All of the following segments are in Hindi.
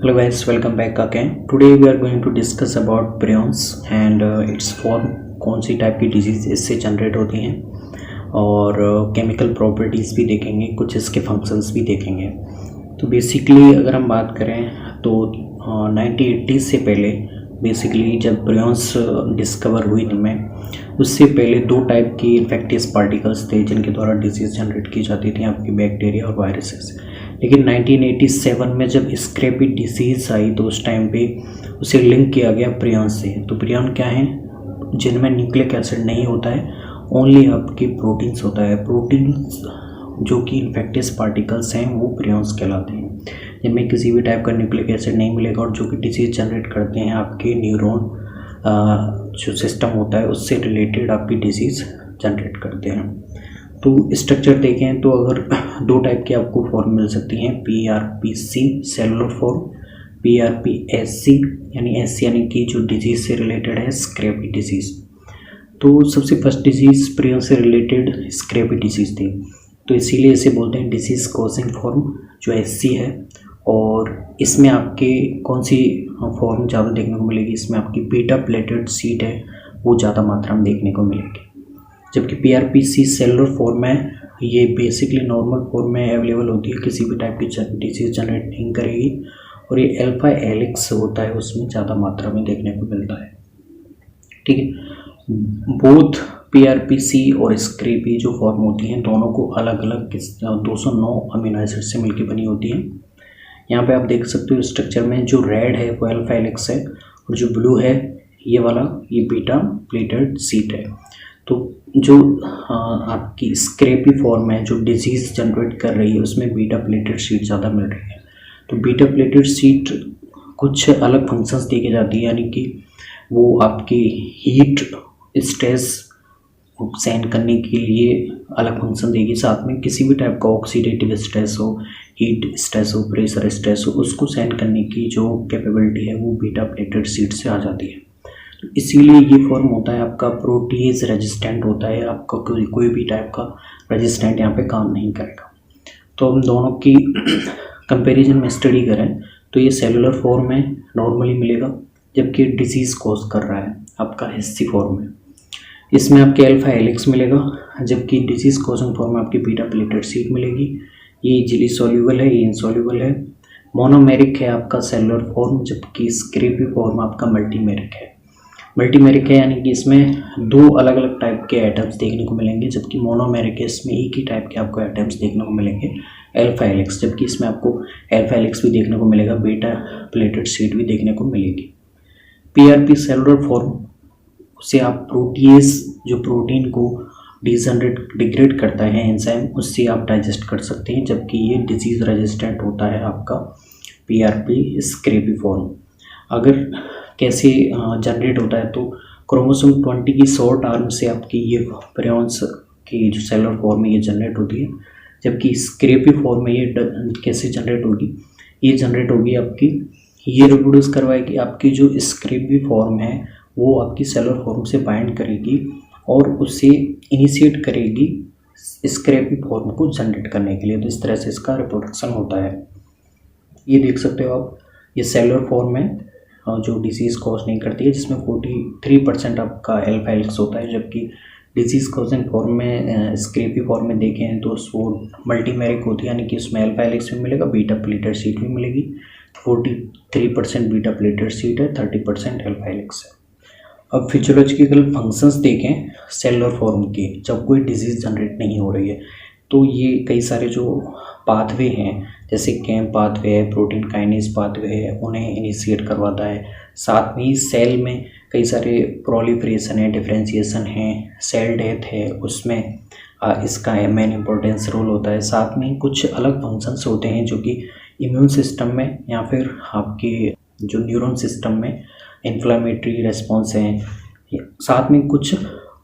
Hello guys, welcome back again. Today we are going to discuss about prions and its form, कौन सी टाइप की डिजीज इससे जनरेट होती हैं और केमिकल प्रॉपर्टीज़ भी देखेंगे, कुछ इसके फंक्शंस भी देखेंगे। तो बेसिकली अगर हम बात करें तो 1980 से पहले बेसिकली जब प्रियंस डिस्कवर हुई में उससे पहले दो टाइप की इन्फेक्टियस पार्टिकल्स थे जिनके द्वारा डिजीज़ जनरेट की जाती थी, आपकी बैक्टीरिया और वायरसेस। लेकिन 1987 में जब स्क्रैबी डिसीज़ आई तो उस टाइम पे उसे लिंक किया गया प्रियन से। तो प्रियन क्या है, जिनमें न्यूक्लिक एसिड नहीं होता है, ओनली आपके प्रोटीन्स होता है। प्रोटीन्स जो कि इन्फेक्टियस पार्टिकल्स हैं वो प्रियंस कहलाते हैं, जिनमें किसी भी टाइप का न्यूक्लिक एसिड नहीं मिलेगा और जो कि डिसीज़ जनरेट करते हैं आपके न्यूरॉन जो सिस्टम होता है उससे रिलेटेड आपकी डिसीज़ जनरेट करते हैं। तो स्ट्रक्चर देखें तो अगर दो टाइप की आपको फॉर्म मिल सकती हैं, PRPC सेलुलर फॉर्म, PRPSC यानी S यानी कि जो डिजीज़ से रिलेटेड है स्क्रैबी डिजीज़। तो सबसे फर्स्ट डिजीज़ प्रियन से रिलेटेड स्क्रैबी डिजीज़ थी, तो इसीलिए इसे बोलते हैं डिजीज़ कॉजिंग फॉर्म जो SC है। और इसमें आपके कौन सी फॉर्म ज़्यादा देखने को मिलेगी, इसमें आपकी बीटा प्लेटेड सीट है वो ज़्यादा मात्रा में देखने को मिलेगी। जबकि PRPC सेलुलर फॉर्म है, ये बेसिकली नॉर्मल फॉर्म में अवेलेबल होती है, किसी भी टाइप की डिजीज़ जनरेट नहीं करेगी। और ये अल्फा हेलिक्स होता है उसमें ज़्यादा मात्रा में देखने को मिलता है। ठीक है, बोथ PRPC और स्क्रैबी जो फॉर्म होती हैं दोनों को अलग अलग 209 अमीनो एसिड से मिलकर बनी होती हैं। यहाँ पे आप देख सकते हो स्ट्रक्चर में जो रेड है वो अल्फा हेलिक्स है और जो ब्लू है ये वाला ये बीटा प्लेटेड सीट है। तो जो आपकी स्क्रैबी फॉर्म है जो डिजीज़ जनरेट कर रही है उसमें बीटा प्लेटेड सीट ज़्यादा मिल रही है। तो बीटा प्लेटेड सीट कुछ अलग फंक्शंस देके जाती है, यानी कि वो आपकी हीट स्ट्रेस सहन करने के लिए अलग फंक्शन देगी, साथ में किसी भी टाइप का ऑक्सीडेटिव स्ट्रेस हो, हीट स्ट्रेस हो, प्रेशर स्ट्रेस हो, उसको सहन करने की जो कैपेबिलिटी है वो बीटा प्लेटेड सीट से आ जाती है। तो इसीलिए ये फॉर्म होता है आपका प्रोटीज रेजिस्टेंट होता है, आपका कोई भी टाइप का रेजिस्टेंट यहाँ पे काम नहीं करेगा। तो हम दोनों की कंपैरिजन में स्टडी करें तो ये सेलुलर फॉर्म में नॉर्मली मिलेगा, जबकि डिजीज़ कॉज कर रहा है आपका SC फॉर्म में, इसमें आपके अल्फा हेलिक्स मिलेगा, जबकि डिजीज़ कॉजिंग फॉर्म में आपकी बीटा प्लेटेड सीट मिलेगी। ये इजीली सॉल्यूबल है, ये इनसॉल्यूबल है। मोनोमेरिक है आपका सेलुलर फॉर्म, जबकि स्क्रैबी फॉर्म आपका मल्टीमेरिक है। मल्टीमेरिक है यानी कि इसमें दो अलग अलग टाइप के एटम्स देखने को मिलेंगे, जबकि मोनोमेरिक है इसमें एक ही टाइप के आपको एटम्स देखने को मिलेंगे अल्फा हेलिक्स, जबकि इसमें आपको अल्फा हेलिक्स भी देखने को मिलेगा, बीटा प्लेटेड सीट भी देखने को मिलेगी। PRP सेलुलर फॉर्म उससे आप प्रोटीएज जो प्रोटीन को डिग्रेड करता है एंजाइम, उससे आप डाइजेस्ट कर सकते हैं, जबकि ये डिजीज़ रेजिस्टेंट होता है आपका PRP स्क्रैबी फॉर्म। अगर कैसे जनरेट होता है तो क्रोमोसोम 20 की शॉर्ट आर्म से आपकी ये प्रियंस की जो सेलुलर फॉर्म में ये जनरेट होती है, जबकि स्क्रैबी फॉर्म में ये कैसे जनरेट होगी, ये जनरेट होगी आपकी, ये रिप्रोड्यूस करवाएगी आपकी जो स्क्रैबी फॉर्म है वो आपकी सेलुलर फॉर्म से बाइंड करेगी और उसे इनिशिएट करेगी स्क्रैबी फॉर्म को जनरेट करने के लिए। तो इस तरह से इसका रिप्रोडक्शन होता है। ये देख सकते हो आप, ये सेलुलर फॉर्म में जो डिजीज़ कॉज नहीं करती है, जिसमें 43% आपका अल्फा हेलिक्स होता है, जबकि डिजीज़ कॉजिंग फॉर्म में स्क्रैबी फॉर्म में देखें तो वो मल्टीमेरिक होती है, यानी कि उसमें अल्फा हेलिक्स भी मिलेगा, बीटा प्लेटेड सीट भी मिलेगी। 43% बीटा प्लेटेड सीट है, 30% अल्फा हेलिक्स है। अब फिजियोलॉजिकल फंक्शंस देखें सेलुलर फॉर्म के, जब कोई डिजीज़ जनरेट नहीं हो रही है तो ये कई सारे जो पाथवे हैं जैसे कैम पाथवे है, प्रोटीन काइनेज पाथवे है, उन्हें इनिशिएट करवाता है। साथ में ही सेल में कई सारे प्रोलिफरेशन है, डिफरेंशिएशन है, सेल डेथ है, उसमें इसका मेन इम्पोर्टेंस रोल होता है। साथ में कुछ अलग फंक्शंस होते हैं जो कि इम्यून सिस्टम में या फिर आपके जो न्यूरॉन सिस्टम में इन्फ्लामेटरी रेस्पॉन्स हैं, साथ में कुछ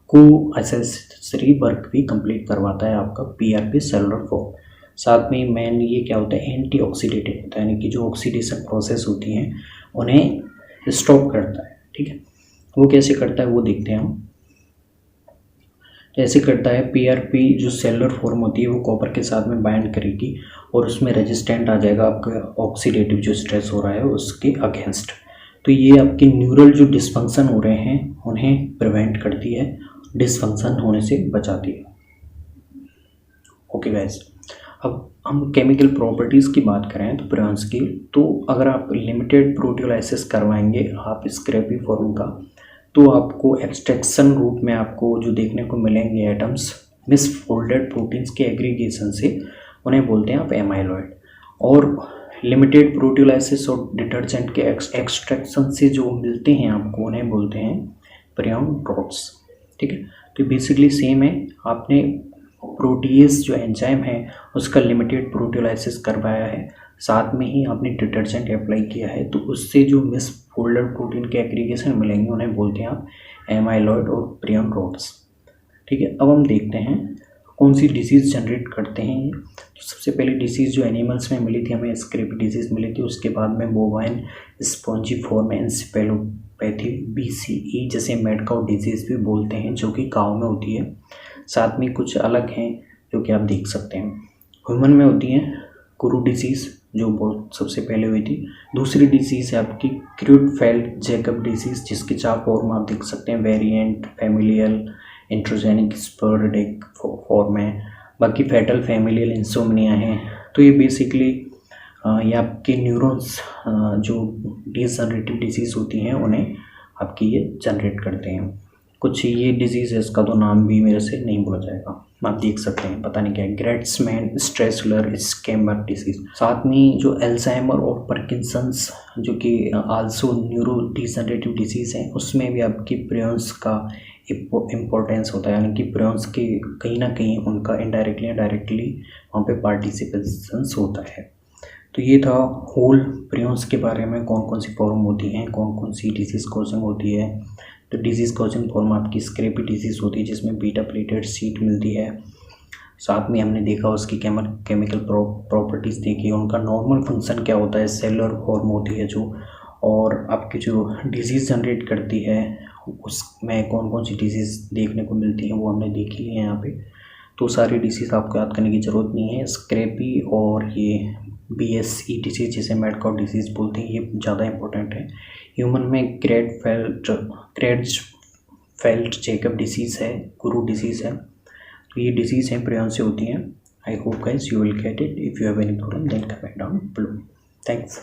को एसेसरी वर्क भी कंप्लीट करवाता है आपका PRP सेलुलर फॉर्म। साथ में मेन ये क्या होता है, एंटीऑक्सीडेटिव होता है, यानी कि जो ऑक्सीडेशन प्रोसेस होती हैं उन्हें स्टॉप करता है। ठीक है, वो कैसे करता है वो देखते हैं हम। जैसे करता है PRP जो सेलुलर फॉर्म होती है वो कॉपर के साथ में बाइंड करेगी और उसमें रेजिस्टेंट आ जाएगा आपका ऑक्सीडेटिव जो स्ट्रेस हो रहा है उसके अगेंस्ट। तो ये आपके न्यूरल जो डिसफंक्शन हो रहे हैं उन्हें प्रिवेंट करती है, डिसफंक्शन होने से बचाती है। ओके गाइस, अब हम केमिकल प्रॉपर्टीज़ की बात करें तो प्रियॉन्स की, तो अगर आप लिमिटेड प्रोटियोलाइसिस करवाएंगे आप स्क्रैपी फॉर्म का, तो आपको एक्सट्रैक्शन रूट में आपको जो देखने को मिलेंगे एटम्स मिसफोल्डेड प्रोटीन्स के एग्रीगेशन से, उन्हें बोलते हैं आप एमाइलॉइड। और लिमिटेड प्रोटियोलाइसिस और डिटर्जेंट के एक्सट्रैक्शन से जो मिलते हैं आपको उन्हें बोलते हैं प्रियॉन ड्रॉप्स। ठीक है, तो बेसिकली सेम है, आपने प्रोटीएज जो एंजाइम है उसका लिमिटेड प्रोटियोलाइसिस करवाया है, साथ में ही आपने डिटर्जेंट अप्लाई किया है, तो उससे जो मिसफोल्डेड प्रोटीन के एग्रीगेशन मिलेंगे उन्हें बोलते हैं आप एमाइलॉइड और प्रियॉन ड्रॉप्स। ठीक है, अब हम देखते हैं कौन सी डिसीज़ जनरेट करते हैं। तो सबसे पहली डिसीज़ जो एनिमल्स में मिली थी हमें स्क्रैपी डिजीज़ मिली थी, उसके बाद में बोवाइन स्पॉन्जिफॉर्म एन्सेफेलोपैथी BCE जैसे मैड काउ डिजीज़ भी बोलते हैं जो कि काऊ में होती है। साथ में कुछ अलग हैं जो कि आप देख सकते हैं। ह्यूमन में होती हैं कुरू डिसीज़ जो बहुत सबसे पहले हुई थी। दूसरी डिसीज़ है आपकी क्रूटफेल्ड जैकब डिसीज़ जिसके 4 फॉर्म आप देख सकते हैं, वेरिएंट, फैमिलियल, इंट्रोजेनिक, स्पोरेडिक फॉर्म है। बाकी फैटल फैमिलियल इंसोम्निया है। तो ये बेसिकली ये आपके न्यूरॉन्स जो डिजनरेटिव डिजीज़ होती हैं उन्हें आपकी ये जनरेट करते हैं। कुछ ये डिजीज़ है, इसका तो नाम भी मेरे से नहीं बोला जाएगा, आप देख सकते हैं, पता नहीं क्या है, ग्रेट्समैन स्ट्रेसलर स्केमर डिसीज़। साथ में जो एल्जाइमर और पार्किंसंस जो कि आल्सो न्यूरो डिजनरेटिव डिसीज़ हैं, उसमें भी आपकी प्रियॉन्स का इम्पोर्टेंस होता है, यानी कि प्रियॉन्स के कहीं ना कहीं उनका इनडायरेक्टली या डायरेक्टली वहाँ पे पार्टिसिपेशंस होता है। तो ये था होल प्रियॉन्स के बारे में, कौन कौन सी फॉर्म होती हैं, कौन कौन सी डिजीज़ कॉजिंग होती है। तो डिजीज़ कॉजिंग फॉर्म आपकी स्क्रैपी डिजीज़ होती है जिसमें बीटा प्लेटेड सीट मिलती है। साथ में हमने देखा उसकी केमिकल प्रॉपर्टीज़ देखी, उनका नॉर्मल फंक्शन क्या होता है, सेलुलर फॉर्म होती है जो, और आपकी जो डिजीज़ जनरेट करती है उसमें कौन कौन सी डिजीज़ देखने को मिलती हैं वो हमने देख ली है यहाँ पे। तो सारी डिसीज़ आपको याद करने की ज़रूरत नहीं है। स्क्रैपी और ये BSE डिसीज़ जिसे मैड काउ डिसीज़ बोलते हैं ये ज़्यादा इंपॉर्टेंट है। ह्यूमन में क्रेट्सफेल्ड जैकब डिसीज़ है, कुरू डिसीज़ है। तो ये डिसीज़ हैं प्रियॉन से होती हैं। I hope guys you will get it. If you have any problem then comment down below. Thanks.